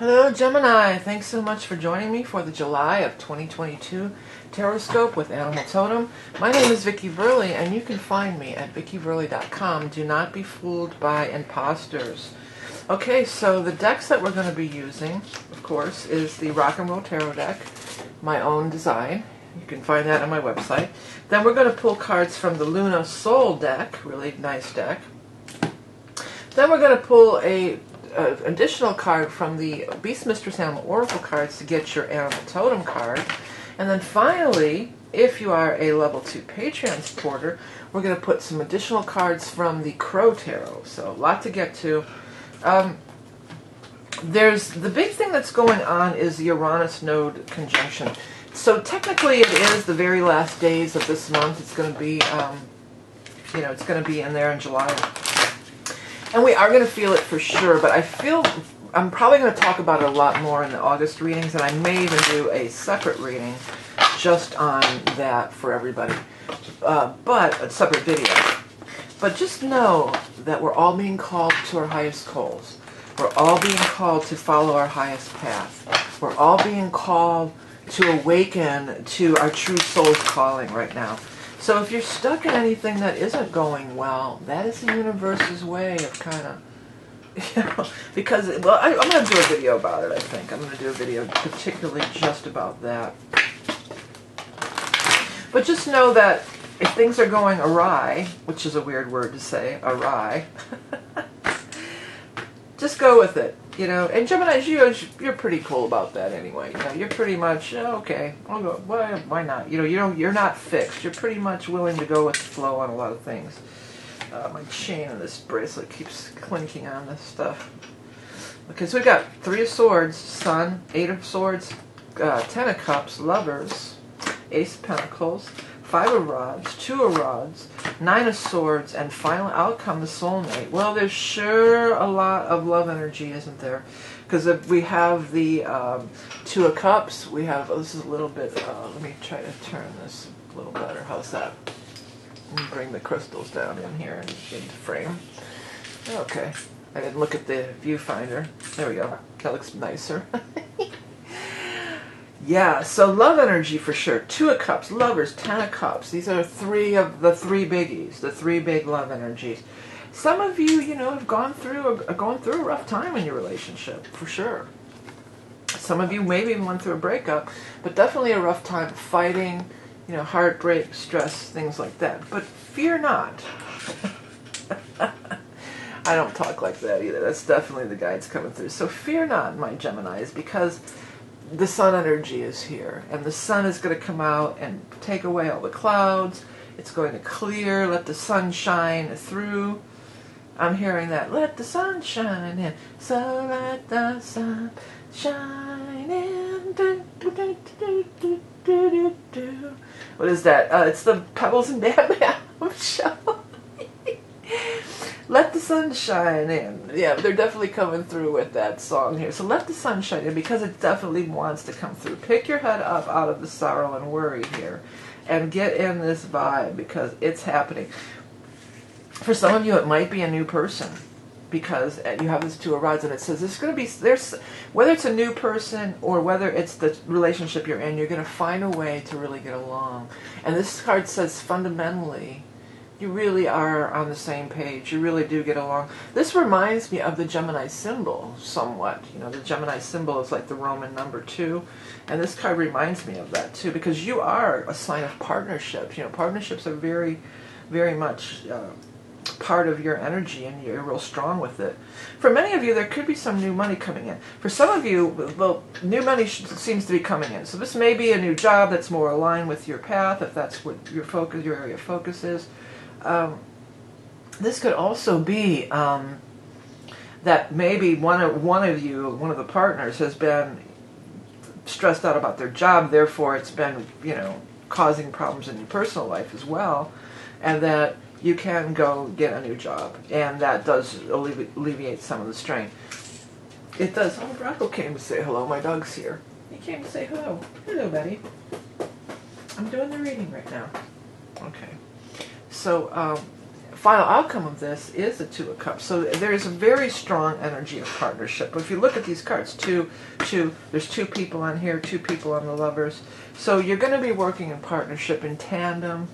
Hello Gemini, thanks so much for joining me for the July of 2022 Horoscope with Animal Totem. My name is vickieverlie and you can find me at vickieverlie.com. Do not be fooled by imposters. Okay, so the decks that we're going to be using, of course, is the Rock and Roll Tarot deck, my own design. You can find that on my website. Then we're going to pull cards from the Luna Soul deck, really nice deck. Then we're going to pull a additional card from the Beast Mistress Animal Oracle cards to get your Animal Totem card. And then finally, if you are a level 2 Patreon supporter, we're going to put some additional cards from the Crow Tarot. So a lot to get to. There's the big thing that's going on is the Uranus node conjunction. So technically it is the very last days of this month. It's going to be, it's going to be in there in July. And we are going to feel it for sure, but I feel I'm probably going to talk about it a lot more in the August readings, and I may even do a separate reading just on that for everybody, but a separate video. But just know that we're all being called to our highest goals. We're all being called to follow our highest path. We're all being called to awaken to our true soul's calling right now. So if you're stuck in anything that isn't going well, that is the universe's way of kind of, because, well, I'm going to do a video about it, I think. I'm going to do a video particularly just about that. But just know that if things are going awry, which is a weird word to say, awry, just go with it. And Geminis, you're pretty cool about that anyway. You're pretty much, okay, I'll go, why not? You're not fixed. You're pretty much willing to go with the flow on a lot of things. My chain and this bracelet keeps clinking on this stuff. Okay, so we've got 3 of Swords, Sun, 8 of Swords, 10 of Cups, Lovers, Ace of Pentacles, 5 of Rods, 2 of Rods, 9 of Swords, and final outcome, the Soulmate. Well, there's sure a lot of love energy, isn't there? Because if we have the 2 of Cups, we have, this is a little bit, let me try to turn this a little better. How's that? Let me bring the crystals down in here and into frame. Okay. I didn't look at the viewfinder. There we go. That looks nicer. Yeah, so love energy for sure. 2 of Cups, Lovers, 10 of Cups. These are 3 of the 3 biggies, the 3 big love energies. Some of you, have gone through are going through a rough time in your relationship, for sure. Some of you maybe even went through a breakup, but definitely a rough time fighting, heartbreak, stress, things like that. But fear not. I don't talk like that either. That's definitely the guides coming through. So fear not, my Geminis, because the sun energy is here, and the sun is going to come out and take away all the clouds. It's going to clear, let the sun shine through. I'm hearing that. Let the sun shine in. So let the sun shine in. Do, do, do, do, do, do, do. What is that? It's the Pebbles and Bam Bam show. Let the sun shine in. Yeah, they're definitely coming through with that song here. So let the sun shine in, because it definitely wants to come through. Pick your head up out of the sorrow and worry here and get in this vibe, because it's happening. For some of you, it might be a new person, because you have this 2 of Rods and it says there's whether it's a new person or whether it's the relationship you're in, you're going to find a way to really get along. And this card says fundamentally, you really are on the same page. You really do get along. This reminds me of the Gemini symbol somewhat. The Gemini symbol is like the Roman number 2. And this card reminds me of that too, because you are a sign of partnerships. Partnerships are very, very much part of your energy, and you're real strong with it. For many of you, there could be some new money coming in. For some of you, well, new money seems to be coming in. So this may be a new job that's more aligned with your path, if that's what your area of focus is. This could also be that maybe one of the partners has been stressed out about their job, therefore it's been, causing problems in your personal life as well, and that you can go get a new job, and that does alleviate some of the strain. It does. Oh, Rocco came to say hello. My dog's here. He came to say hello. Hello, buddy. I'm doing the reading right now. Okay. So, final outcome of this is the Two of Cups. So there is a very strong energy of partnership. But if you look at these cards, there's two people on here, two people on the Lovers. So you're going to be working in partnership, in tandem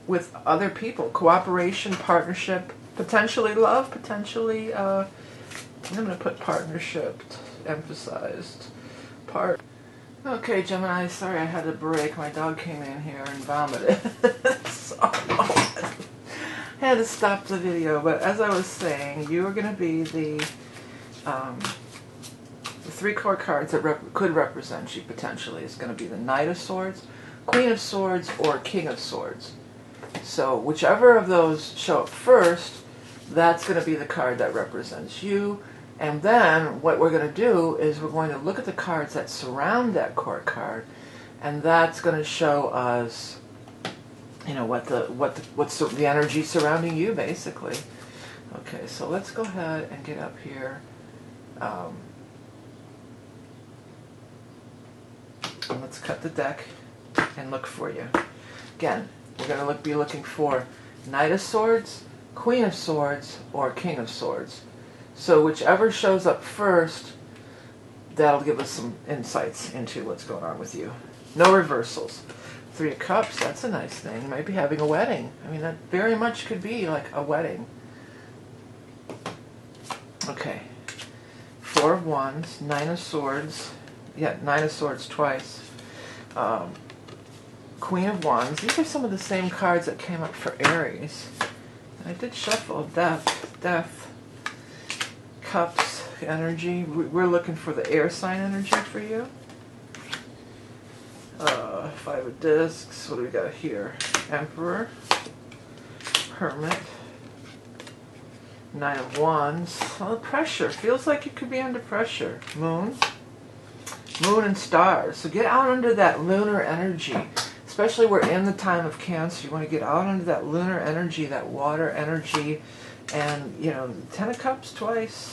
with other people. Cooperation, partnership, potentially love, potentially, I'm going to put partnership, emphasized. Okay, Gemini, sorry I had to break. My dog came in here and vomited. So I had to stop the video. But as I was saying, you are going to be the 3 core cards that could represent you potentially. Is going to be the Knight of Swords, Queen of Swords, or King of Swords. So whichever of those show up first, that's going to be the card that represents you. And then what we're going to do is we're going to look at the cards that surround that core card, and that's going to show us, you know, what's the energy surrounding you, basically. Okay, so let's go ahead and get up here. And let's cut the deck and look for you. Again, we're going to be looking for Knight of Swords, Queen of Swords, or King of Swords. So whichever shows up first, that'll give us some insights into what's going on with you. No reversals. 3 of Cups, that's a nice thing. You might be having a wedding. I mean, that very much could be like a wedding. Okay. 4 of Wands, 9 of Swords. Yeah, 9 of Swords twice. Queen of Wands. These are some of the same cards that came up for Aries. I did shuffle. Death. Cups, energy. We're looking for the air sign energy for you. 5 of Discs. What do we got here? Emperor. Hermit. 9 of Wands. Oh, pressure. Feels like you could be under pressure. Moon. Moon and stars. So get out under that lunar energy. Especially we're in the time of Cancer. You want to get out under that lunar energy, that water energy. And, you know, 10 of Cups twice.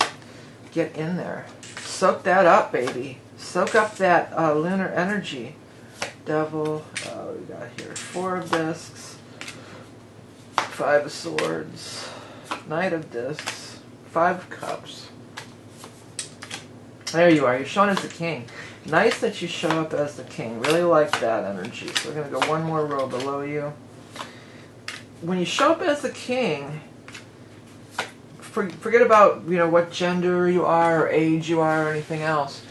Get in there. Soak that up, baby. Soak up that lunar energy. Devil. What we got here? 4 of Discs. 5 of Swords. Knight of Discs. 5 of Cups. There you are. You're shown as the king. Nice that you show up as the king. Really like that energy. So we're going to go one more row below you. When you show up as the king, forget about, you know, what gender you are or age you are or anything else.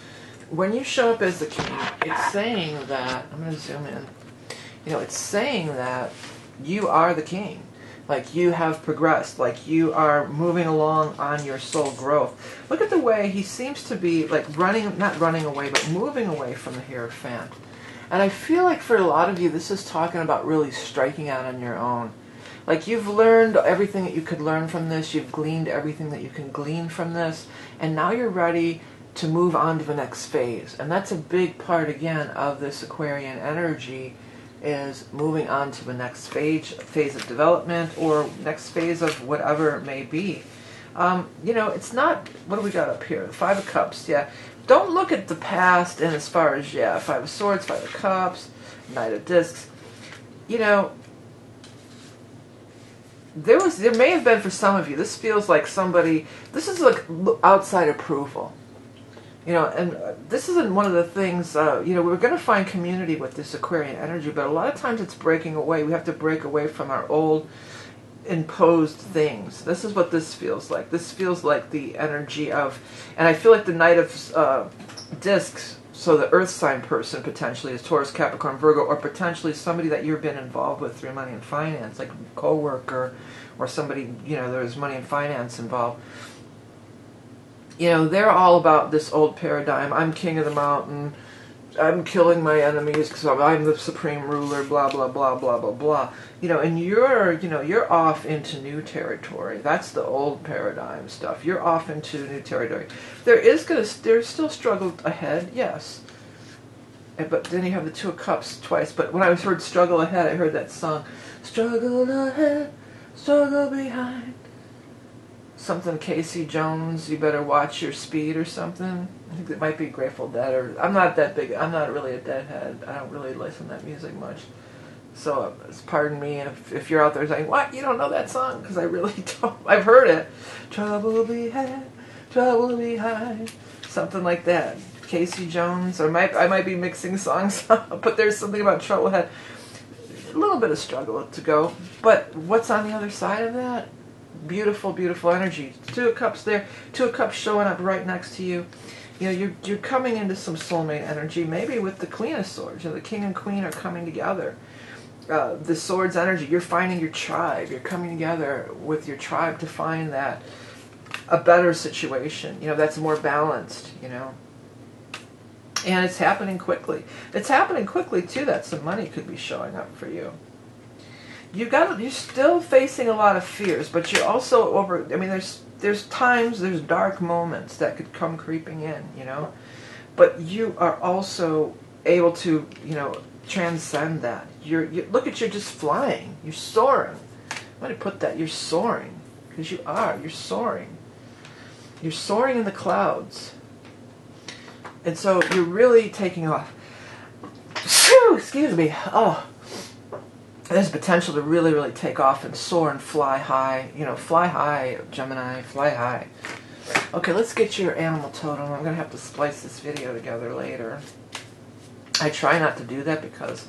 When you show up as the king, it's saying that, I'm going to zoom in, you know, it's saying that you are the king. Like you have progressed, like you are moving along on your soul growth. Look at the way he seems to be like running, not running away, but moving away from the Hierophant. And I feel like for a lot of you, this is talking about really striking out on your own. Like you've learned everything that you could learn from this, you've gleaned everything that you can glean from this, and now you're ready to move on to the next phase. And that's a big part, again, of this Aquarian energy, is moving on to the next phase of development, or next phase of whatever it may be. You know, it's not, what do we got up here? 5 of Cups, yeah. Don't look at the past and as far as, yeah, 5 of Swords, 5 of Cups, Knight of Discs. You know, there may have been for some of you, this feels like somebody, this is like outside approval. You know, and this isn't one of the things, you know, we're going to find community with this Aquarian energy, but a lot of times it's breaking away. We have to break away from our old imposed things. This is what this feels like. This feels like the energy of, and I feel like the Knight of Discs, so the earth sign person potentially is Taurus, Capricorn, Virgo, or potentially somebody that you've been involved with through money and finance, like a co-worker or somebody, you know, there's money and finance involved. You know, they're all about this old paradigm. I'm king of the mountain. I'm killing my enemies because I'm the supreme ruler, blah, blah, blah, blah, blah, blah. You know, and you're off into new territory. That's the old paradigm stuff. You're off into new territory. There's still struggle ahead, yes. But then you have the 2 of Cups twice. But when I heard struggle ahead, I heard that song, struggle ahead, struggle behind. Something Casey Jones, you better watch your speed or something. I think it might be Grateful Dead, or I'm not that big. I'm not really a Deadhead. I don't really listen to that music much. So pardon me if you're out there saying, what, you don't know that song? Because I really don't. I've heard it. Trouble behind, trouble behind. Something like that. Casey Jones, or I might be mixing songs up, but there's something about trouble ahead. A little bit of struggle to go. But what's on the other side of that? Beautiful, beautiful energy. Two of Cups there. Two of Cups showing up right next to you. You know, you're coming into some soulmate energy, maybe with the Queen of Swords. You know, the King and Queen are coming together. The Swords energy, you're finding your tribe. You're coming together with your tribe to find that a better situation, you know, that's more balanced, you know. And it's happening quickly. It's happening quickly too that some money could be showing up for you. You're still facing a lot of fears, but you're also I mean, there's times, there's dark moments that could come creeping in, you know. But you are also able to, you know, transcend that. Look at, you're just flying. You're soaring. I'm going to put that. You're soaring. Because you are. You're soaring. You're soaring in the clouds. And so you're really taking off. Whew, excuse me. Oh. There's potential to really, really take off and soar and fly high. You know, fly high, Gemini, fly high. Okay, let's get your animal totem. I'm going to have to splice this video together later. I try not to do that because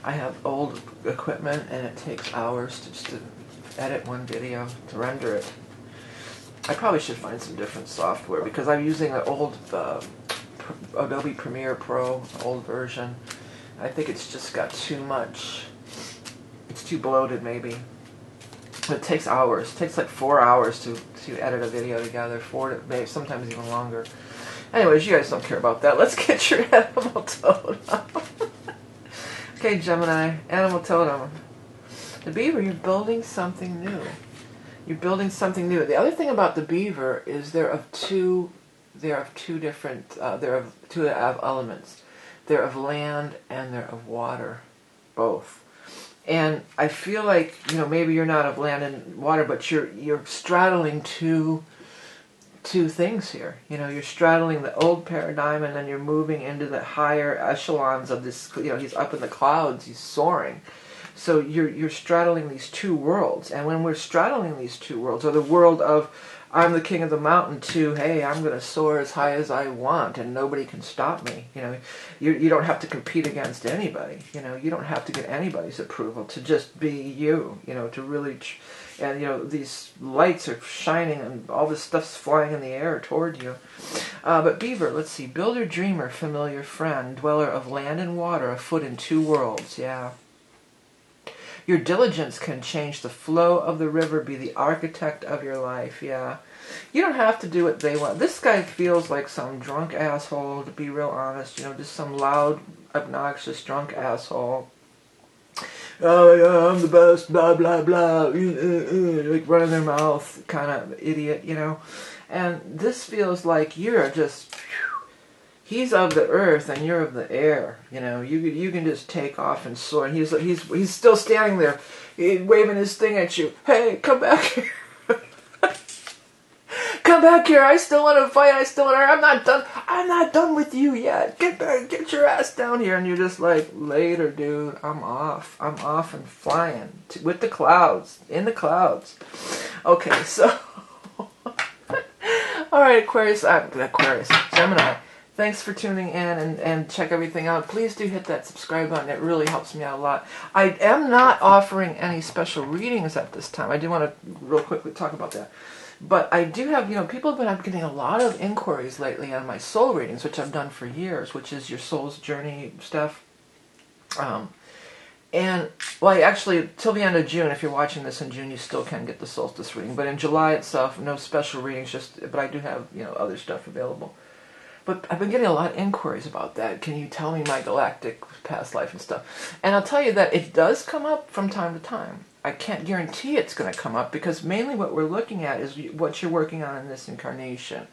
I have old equipment and it takes hours to edit one video, to render it. I probably should find some different software because I'm using the old Adobe Premiere Pro, old version. I think it's just got too much. It's too bloated, maybe. But it takes hours. It takes like 4 hours to edit a video together. Maybe sometimes even longer. Anyways, you guys don't care about that. Let's get your animal totem. Okay, Gemini, animal totem. The beaver, you're building something new. You're building something new. The other thing about the beaver is they're of two different elements. They're of land and they're of water, both. And I feel like, you know, maybe you're not of land and water, but you're straddling two things here. You know, you're straddling the old paradigm and then you're moving into the higher echelons of this. You know, he's up in the clouds, he's soaring. So you're straddling these two worlds. And when we're straddling these two worlds, or the world of I'm the king of the mountain to, hey, I'm going to soar as high as I want and nobody can stop me. You know, you don't have to compete against anybody. You know, you don't have to get anybody's approval to just be you, you know, to really, and, you know, these lights are shining and all this stuff's flying in the air toward you. But beaver, let's see, builder, dreamer, familiar friend, dweller of land and water, afoot in two worlds, yeah. Your diligence can change the flow of the river, be the architect of your life, yeah. You don't have to do what they want. This guy feels like some drunk asshole, to be real honest, you know, just some loud, obnoxious, drunk asshole. Oh, yeah, I'm the best, blah, blah, blah, like running their mouth, kind of idiot, you know. And this feels like you're just... He's of the earth and you're of the air. You know, you can just take off and soar. And he's still standing there, waving his thing at you. Hey, come back here! Come back here! I still want to fight. I still want to. I'm not done. I'm not done with you yet. Get back! Get your ass down here! And you're just like, later, dude. I'm off. I'm off and flying with the clouds. In the clouds. Okay, so all right, Aquarius, Gemini. Thanks for tuning in and check everything out. Please do hit that subscribe button. It really helps me out a lot. I am not offering any special readings at this time. I do want to real quickly talk about that. But I do have, you know, people have been getting a lot of inquiries lately on my soul readings, which I've done for years, which is your soul's journey stuff. And, well, actually, till the end of June, if you're watching this in June, you still can get the solstice reading. But in July itself, no special readings, but I do have, you know, other stuff available. But I've been getting a lot of inquiries about that. Can you tell me my galactic past life and stuff? And I'll tell you that it does come up from time to time. I can't guarantee it's going to come up because mainly what we're looking at is what you're working on in this incarnation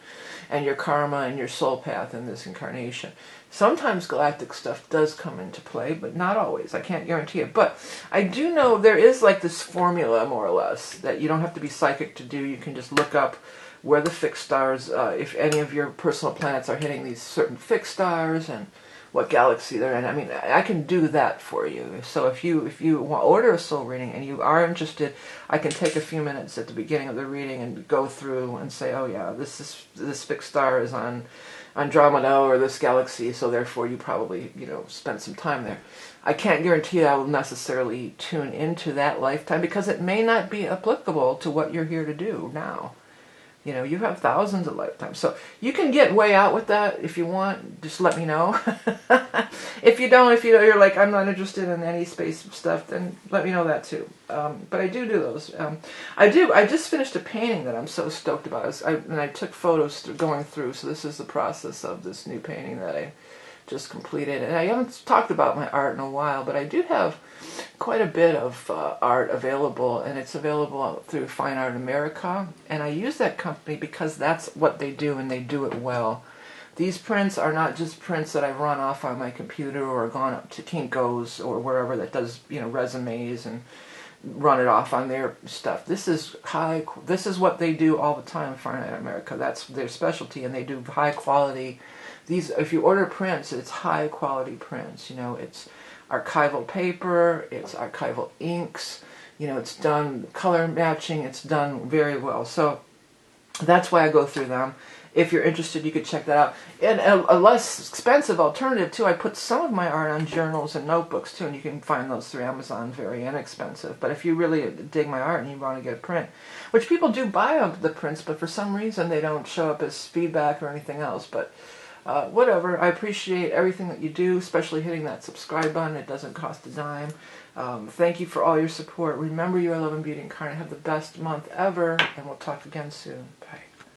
and your karma and your soul path in this incarnation. Sometimes galactic stuff does come into play, but not always. I can't guarantee it. But I do know there is like this formula, more or less, that you don't have to be psychic to do. You can just look up where the fixed stars, if any of your personal planets are hitting these certain fixed stars, and what galaxy they're in. I mean, I can do that for you. So if you want order a soul reading and you are interested, I can take a few minutes at the beginning of the reading and go through and say, oh yeah, this fixed star is on Andromeda or this galaxy, so therefore you probably, spend some time there. I can't guarantee I will necessarily tune into that lifetime because it may not be applicable to what you're here to do now. You have thousands of lifetimes. So you can get way out with that if you want. Just let me know. If you don't, if you're like, I'm not interested in any space stuff, then let me know that too. But I do those. I just finished a painting that I'm so stoked about. And I took photos going through. So this is the process of this new painting that I just completed. And I haven't talked about my art in a while, but I do have quite a bit of art available, and it's available through Fine Art America, and I use that company because that's what they do, and they do it well. These prints are not just prints that I've run off on my computer or gone up to Kinko's or wherever that does resumes and run it off on their stuff. This is what they do all the time. Fine Art America, that's their specialty, and they do high quality. If you order prints, it's high quality prints. It's archival paper, it's archival inks, it's done color matching, it's done very well. So that's why I go through them. If you're interested, you could check that out. And a less expensive alternative too, I put some of my art on journals and notebooks too, and you can find those through Amazon, very inexpensive. But if you really dig my art and you want to get a print, which people do buy the prints, but for some reason they don't show up as feedback or anything else. But whatever, I appreciate everything that you do, especially hitting that subscribe button. It doesn't cost a dime. Thank you for all your support. Remember, you are love and beauty incarnate. Have the best month ever, and we'll talk again soon.